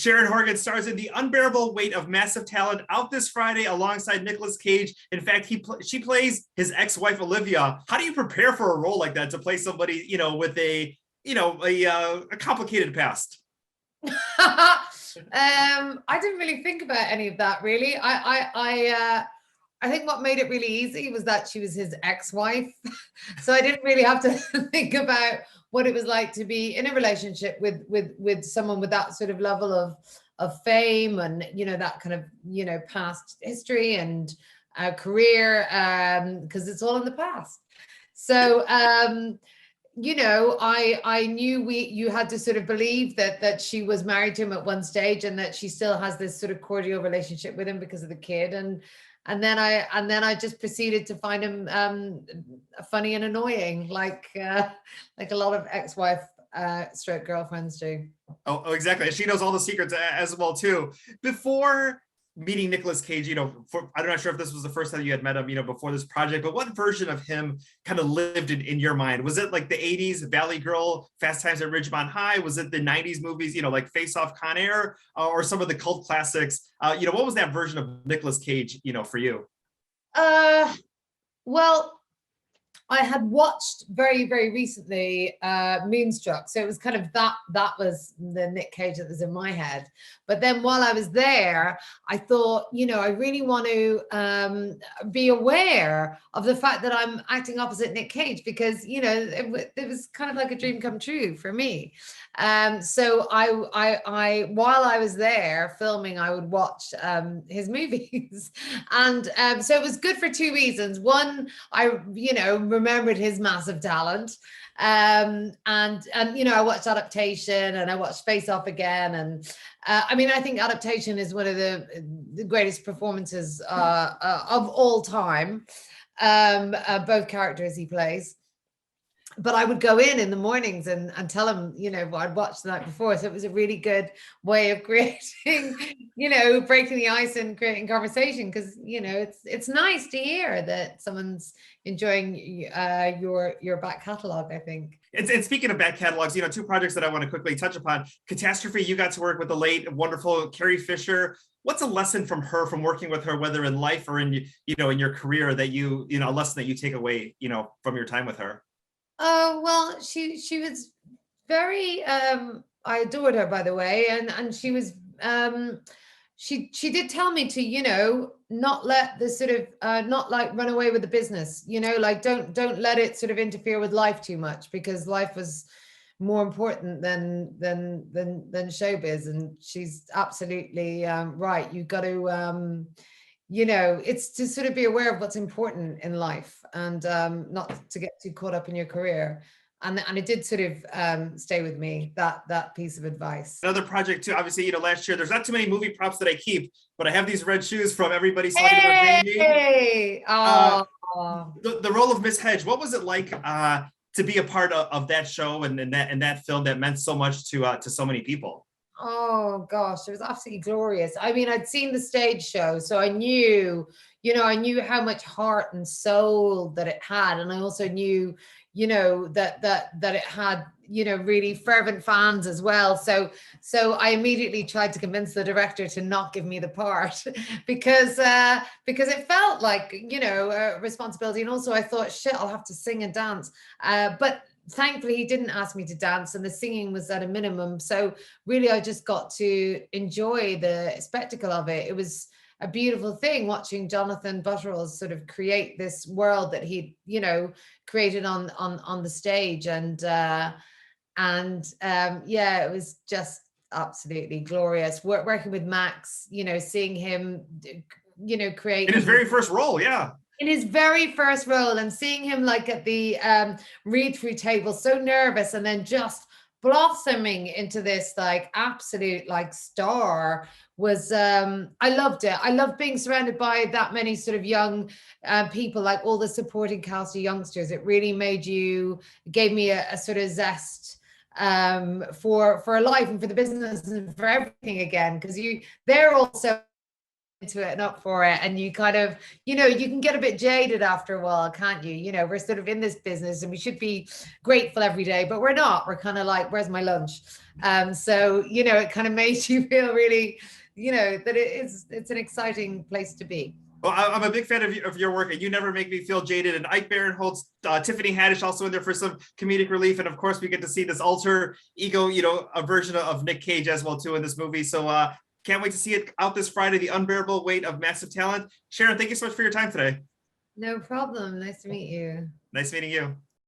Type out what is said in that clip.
Sharon Horgan stars in The Unbearable Weight of Massive Talent, out this Friday alongside Nicolas Cage. In fact, she plays his ex-wife Olivia. How do you prepare for a role like that, to play somebody, with a complicated past? I didn't really think about any of that, really. I think what made it really easy was that she was his ex-wife. So I didn't really have to think about what it was like to be in a relationship with someone with that sort of level of fame and, that kind of, past history and career, because it's all in the past. So, I knew you had to sort of believe that she was married to him at one stage and that she still has this sort of cordial relationship with him because of the kid. And then I just proceeded to find him funny and annoying, like a lot of ex-wife stroke girlfriends do. Oh, exactly. She knows all the secrets as well too. Before meeting Nicolas Cage, I'm not sure if this was the first time you had met him, before this project, but what version of him kind of lived in your mind? Was it like the 80s Valley Girl, Fast Times at Ridgemont High? Was it the 90s movies, like Face Off, Con Air, or some of the cult classics? What was that version of Nicolas Cage, for you? Well, I had watched very, very recently Moonstruck. So it was kind of that was the Nick Cage that was in my head. But then while I was there, I thought, I really want to be aware of the fact that I'm acting opposite Nick Cage, because, it was kind of like a dream come true for me. So I while I was there filming, I would watch his movies. And so it was good for two reasons. One, I remembered his massive talent, and I watched Adaptation and I watched Face Off again, and I think Adaptation is one of the greatest performances of all time, both characters he plays. But I would go in the mornings and tell him, what I'd watched the night before. So it was a really good way of creating, breaking the ice and creating conversation. Because, it's nice to hear that someone's enjoying your back catalog, I think. And speaking of back catalogs, two projects that I want to quickly touch upon. Catastrophe, you got to work with the late, wonderful Carrie Fisher. What's a lesson from her, from working with her, whether in life or in, in your career, that a lesson that you take away, from your time with her? Well, she was very, I adored her, by the way, and she was, she did tell me to, not let the sort of, not like run away with the business, like don't let it sort of interfere with life too much, because life was more important than showbiz. And she's absolutely right. You got to, it's to sort of be aware of what's important in life, and not to get too caught up in your career. And it did sort of stay with me, that piece of advice. Another project too, obviously, last year, there's not too many movie props that I keep, but I have these red shoes from Everybody Saw You Were Dreaming. Hey! Oh. The role of Miss Hedge, what was it like to be a part of that show and that film that meant so much to so many people? Oh gosh, it was absolutely glorious. I'd seen the stage show, so I knew, I knew how much heart and soul that it had. And I also knew, that it had, really fervent fans as well. So I immediately tried to convince the director to not give me the part because it felt like, a responsibility. And also I thought, shit, I'll have to sing and dance. But thankfully he didn't ask me to dance, and the singing was at a minimum. So really I just got to enjoy the spectacle of it. It was a beautiful thing watching Jonathan Butterells sort of create this world that he, created on the stage. And yeah, it was just absolutely glorious. Working with Max, seeing him, create in his very first role. Yeah. In his very first role, and seeing him like at the read-through table, so nervous, and then just blossoming into this like absolute like star was I loved it. I loved being surrounded by that many sort of young people, like all the supporting cast of youngsters. It really gave me a sort of zest for life and for the business and for everything again, because they're also into it and up for it, and you kind of, you know, you can get a bit jaded after a while, can't you? You know, we're sort of in this business and we should be grateful every day, but we're not. We're kind of like, where's my lunch? So, you know, it kind of makes you feel really, you know, that it's an exciting place to be. Well, I'm a big fan of your work, and you never make me feel jaded. And Ike Barinholtz, Tiffany Haddish also in there for some comedic relief, and of course we get to see this alter ego, you know, a version of Nick Cage as well too in this movie. So can't wait to see it out this Friday. The Unbearable Weight of Massive Talent. Sharon, thank you so much for your time today. No problem. Nice to meet you. Nice meeting you.